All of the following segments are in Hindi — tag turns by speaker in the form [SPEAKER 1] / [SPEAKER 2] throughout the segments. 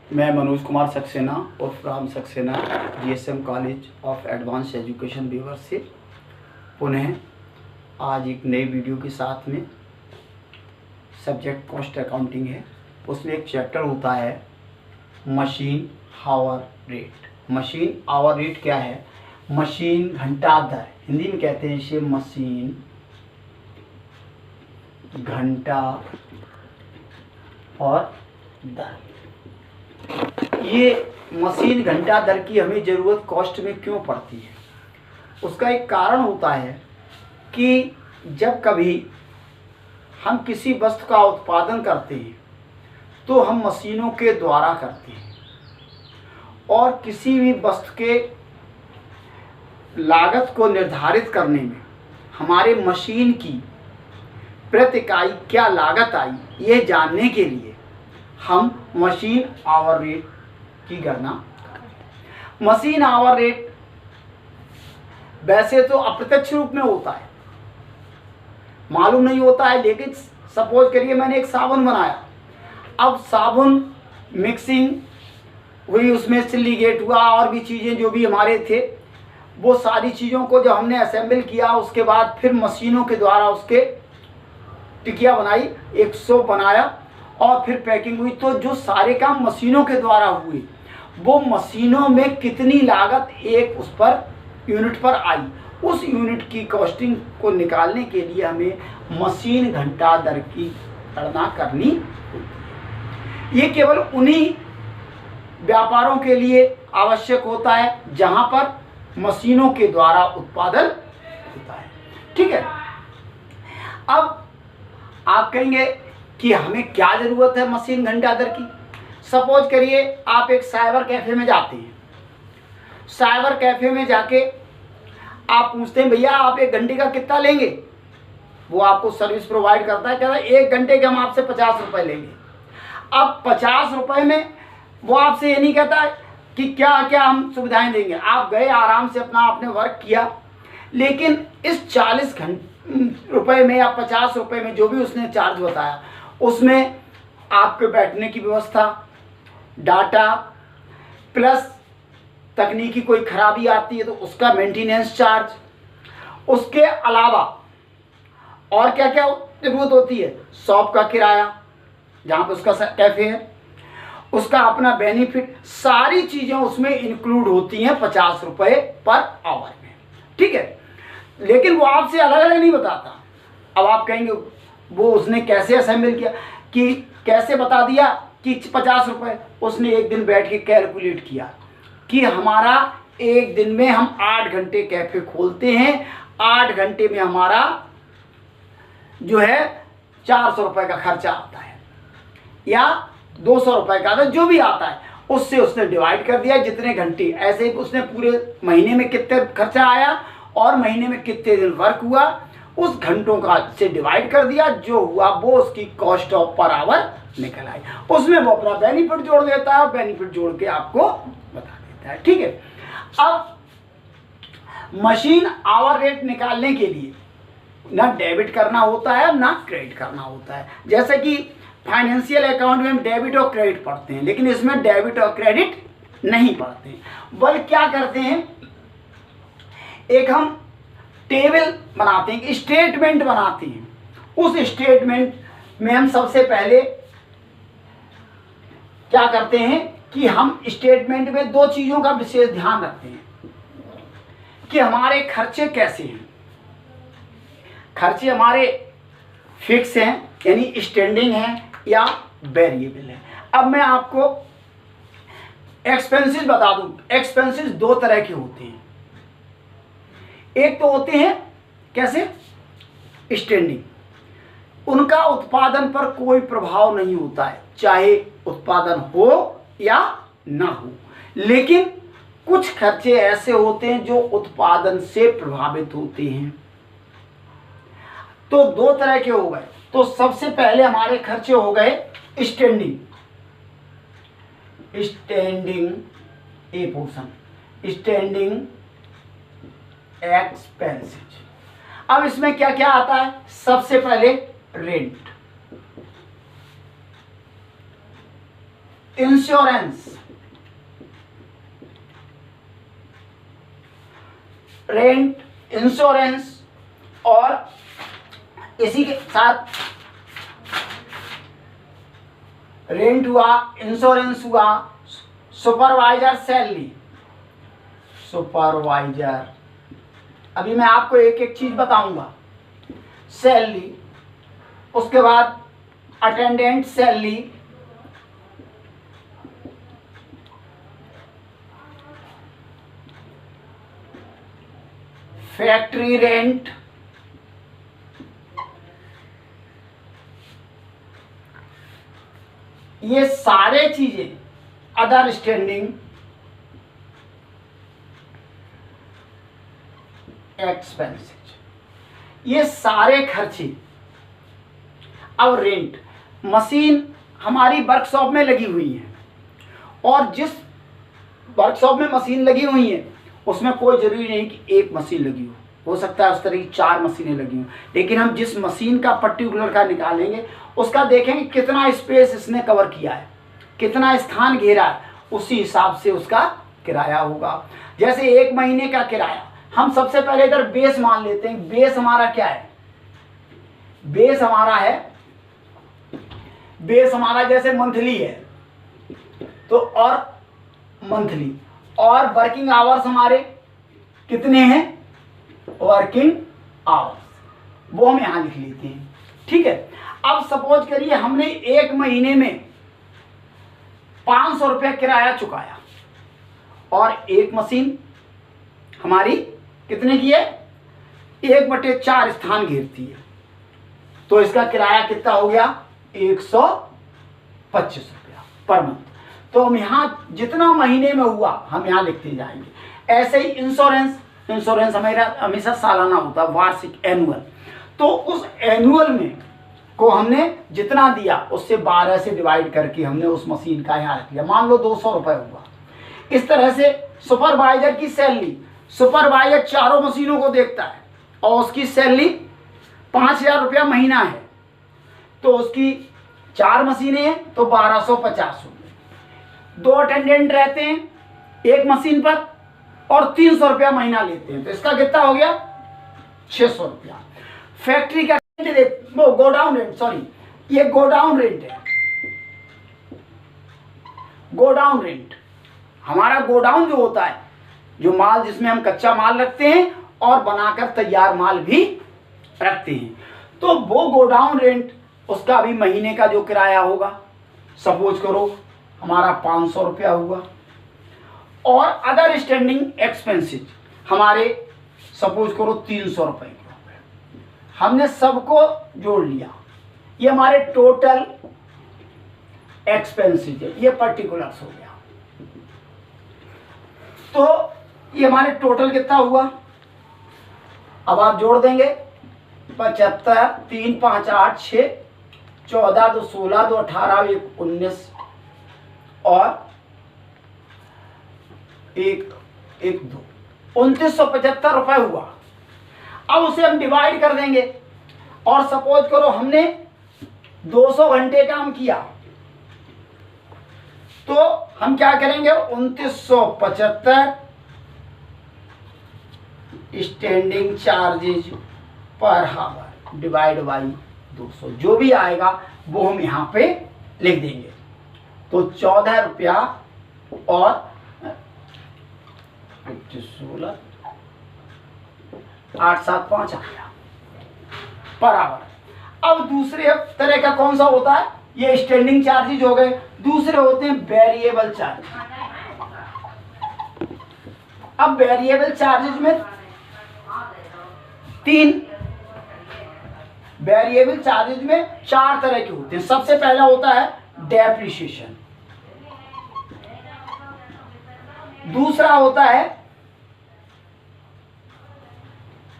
[SPEAKER 1] मैं मनोज कुमार सक्सेना और from Saxena GSM college of advance education viewer से पुनः आज एक नई वीडियो के साथ में सब्जेक्ट कॉस्ट अकाउंटिंग है। उसमें एक चैप्टर होता है machine hour rate. Machine hour rate क्या है? मशीन घंटा दर, हिंदी में कहते हैं इसे मशीन घंटा और दर। ये मशीन घंटा दर की हमें ज़रूरत कॉस्ट में क्यों पड़ती है? उसका एक कारण होता है कि जब कभी हम किसी वस्तु का उत्पादन करते हैं तो हम मशीनों के द्वारा करते हैं, और किसी भी वस्तु के लागत को निर्धारित करने में हमारे मशीन की प्रति इकाई क्या लागत आई, ये जानने के लिए हम मशीन आवर रेट की गणना करें। मशीन आवर रेट वैसे तो अप्रत्यक्ष रूप में होता है, मालूम नहीं होता है, लेकिन सपोज करिए मैंने एक साबुन बनाया। अब साबुन मिक्सिंग हुई, उसमें सिलिकेट हुआ और भी चीज़ें जो भी हमारे थे, वो सारी चीज़ों को जब हमने असेंबल किया, उसके बाद फिर मशीनों के द्वारा उसके टिकिया बनाई, एक सोप बनाया और फिर पैकिंग हुई। तो जो सारे काम मशीनों के द्वारा हुए, वो मशीनों में कितनी लागत एक उस पर यूनिट पर आई, उस यूनिट की कॉस्टिंग को निकालने के लिए हमें मशीन घंटा दर की गणना करनी होती है। ये केवल उन्हीं व्यापारों के लिए आवश्यक होता है जहां पर मशीनों के द्वारा उत्पादन होता है। ठीक है। अब आप कहेंगे कि हमें क्या ज़रूरत है मशीन घंटा दर की? सपोज करिए आप एक साइबर कैफ़े में जाते हैं। साइबर कैफ़े में जाके आप पूछते हैं भैया आप 1 घंटे का कितना लेंगे? वो आपको सर्विस प्रोवाइड करता है, कहता है 1 घंटे के हम आपसे 50 रुपये लेंगे। अब 50 रुपये में वो आपसे ये नहीं कहता है कि क्या क्या हम सुविधाएं देंगे। आप गए, आराम से अपना आपने वर्क किया, लेकिन इस 40 रुपये में या 50 रुपये में जो भी उसने चार्ज बताया, उसमें आपके बैठने की व्यवस्था, डाटा, प्लस तकनीकी कोई खराबी आती है तो उसका मेंटेनेंस चार्ज, उसके अलावा और क्या क्या जरूरत होती है, शॉप का किराया जहाँ पे उसका कैफ़े है, उसका अपना बेनिफिट, सारी चीज़ें उसमें इंक्लूड होती हैं 50 रुपये पर आवर में। ठीक है। लेकिन वो आपसे अलग अलग नहीं बताता। अब आप कहेंगे वो उसने कैसे असेंबल किया, कि कैसे बता दिया कि 50 रुपये? उसने एक दिन बैठ के कैलकुलेट किया कि हमारा एक दिन में हम 8 घंटे कैफ़े खोलते हैं, 8 घंटे में हमारा जो है 400 रुपये का खर्चा आता है या 200 रुपये का, जो भी आता है उससे उसने डिवाइड कर दिया जितने घंटे। ऐसे ही उसने पूरे महीने में कितने खर्चा आया और महीने में कितने दिन वर्क हुआ, उस घंटों का से डिवाइड कर दिया, जो हुआ वो उसकी कॉस्ट ऑफ पर आवर निकल आई। उसमें वो अपना बेनिफिट जोड़ देता है और बेनिफिट जोड़ के आपको बता देता है। ठीक है। अब मशीन आवर रेट निकालने के लिए ना डेबिट करना होता है ना क्रेडिट करना होता है। जैसे कि फाइनेंशियल अकाउंट में हम डेबिट और क्रेडिट पढ़ते हैं, लेकिन इसमें डेबिट और क्रेडिट नहीं पढ़ते हैं। बल्कि क्या करते हैं, एक हम टेबल बनाते हैं, स्टेटमेंट बनाते हैं। उस स्टेटमेंट में हम सबसे पहले क्या करते हैं कि हम स्टेटमेंट में 2 चीज़ों का विशेष ध्यान रखते हैं कि हमारे खर्चे कैसे हैं। खर्चे हमारे फिक्स हैं यानी स्टैंडिंग हैं या वेरिएबल हैं। अब मैं आपको एक्सपेंसेस बता दूं। एक्सपेंसेस 2 तरह के होते हैं। एक तो होते हैं कैसे, स्टैंडिंग, उनका उत्पादन पर कोई प्रभाव नहीं होता है, चाहे उत्पादन हो या ना हो। लेकिन कुछ खर्चे ऐसे होते हैं जो उत्पादन से प्रभावित होते हैं। तो 2 तरह के हो गए। तो सबसे पहले हमारे खर्चे हो गए स्टैंडिंग, ए पोर्शन, स्टैंडिंग एक्सपेंसेस। अब इसमें क्या क्या आता है? सबसे पहले रेंट, इंश्योरेंस, रेंट, इंश्योरेंस, और इसी के साथ रेंट हुआ, इंश्योरेंस हुआ, सुपरवाइजर सैलरी, सुपरवाइजर, अभी मैं आपको एक एक चीज बताऊंगा, सैलरी, उसके बाद अटेंडेंट सैलरी, फैक्ट्री रेंट, ये सारे चीजें, अदर स्टैंडिंग एक्सपेंसेस, ये सारे खर्चे। अब रेंट, मशीन हमारी वर्कशॉप में लगी हुई है, और जिस वर्कशॉप में मशीन लगी हुई है उसमें कोई जरूरी नहीं कि एक मशीन लगी हो सकता है उस तरह की 4 मशीनें लगी हों, लेकिन हम जिस मशीन का पर्टिकुलर का निकालेंगे उसका देखेंगे कितना स्पेस इसने कवर किया है, कितना स्थान घेरा है, उसी हिसाब से उसका किराया होगा। जैसे 1 महीने का किराया, हम सबसे पहले इधर बेस मान लेते हैं। बेस हमारा क्या है? बेस हमारा है, बेस हमारा जैसे मंथली है तो, और मंथली, और वर्किंग आवर्स हमारे कितने हैं? वर्किंग आवर्स, वो हम यहां लिख लेते हैं। ठीक है, अब सपोज करिए हमने 1 महीने में 500 रुपया किराया चुकाया, और एक मशीन हमारी कितने की है? 1/4 स्थान घेरती है, तो इसका किराया कितना हो गया? 125 रुपया पर मंथ। तो हम यहाँ जितना महीने में हुआ हम यहाँ लिखते जाएंगे। ऐसे ही इंश्योरेंस, इंश्योरेंस हमेशा सालाना होता है, वार्षिक, एनुअल। तो उस एनुअल में को हमने जितना दिया उससे 12 से डिवाइड करके हमने उस मशीन का यहाँ रख लिया। मान लो 200 रुपये हुआ। इस तरह से सुपरवाइजर की सैलरी, सुपरवाइजर चारों मशीनों को देखता है और उसकी सैलरी 5000 रुपया महीना है, तो उसकी 4 मशीनें हैं तो 1250 रुपये। 2 अटेंडेंट रहते हैं एक मशीन पर और 300 रुपया महीना लेते हैं, तो इसका कितना हो गया? 600 रुपया। फैक्ट्री का वो गोडाउन रेंट, सॉरी ये गोडाउन रेंट है। गोडाउन रेंट हमारा गोडाउन जो होता है, जो माल जिसमें हम कच्चा माल रखते हैं और बनाकर तैयार माल भी रखते हैं, तो वो गोडाउन रेंट उसका भी महीने का जो किराया होगा, सपोज करो हमारा 500 रुपया हुआ। और अदर स्टैंडिंग एक्सपेंसेस हमारे सपोज करो 300 रुपये के हो गए। हमने सबको जोड़ लिया, ये हमारे टोटल एक्सपेंसेस है, ये पर्टिकुलर्स हो गया। तो ये हमारे टोटल कितना हुआ? अब आप जोड़ देंगे 75, 3 5 8 6, 14 2 16 2 18 1 19 और 1 1 2 2975 रुपए हुआ। अब उसे हम डिवाइड कर देंगे, और सपोज करो हमने 200 घंटे काम किया, तो हम क्या करेंगे? 2975 स्टैंडिंग चार्जेज पर हावर डिवाइड बाई 200, जो भी आएगा वो हम यहाँ पे लिख देंगे। तो 14 रुपया और 16 875 आ गया पर आवर। अब दूसरे तरह का कौन सा होता है? ये स्टैंडिंग चार्जेज हो गए। दूसरे होते हैं वेरिएबल चार्ज। अब वेरिएबल चार्जेज में 3 वेरिएबल चार्जेज में 4 तरह के होते हैं। सबसे पहला होता है डेप्रिसिएशन, दूसरा होता है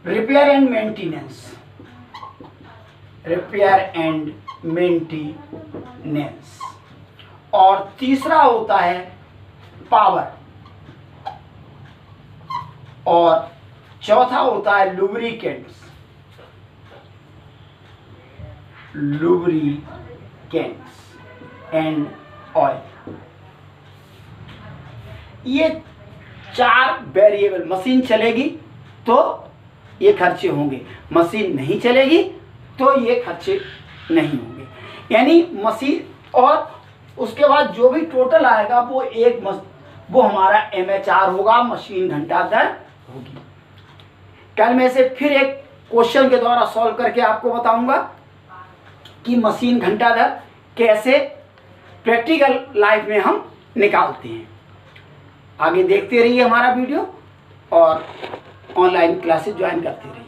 [SPEAKER 1] repair and maintenance, repair and maintenance, और तीसरा होता है पावर, और चौथा होता है लुब्रिकेंट्स, लुब्रिकेंट्स एंड ऑयल। ये 4 वेरिएबल, मशीन चलेगी तो ये खर्चे होंगे, मशीन नहीं चलेगी तो ये खर्चे नहीं होंगे। यानी मशीन, और उसके बाद जो भी टोटल आएगा वो हमारा MHR होगा, मशीन घंटा दर होगी। कल मैं इसे फिर एक क्वेश्चन के द्वारा सॉल्व करके आपको बताऊंगा कि मशीन घंटा दर कैसे प्रैक्टिकल लाइफ में हम निकालते हैं। आगे देखते रहिए हमारा वीडियो और ऑनलाइन क्लासेस ज्वाइन करते रहिए।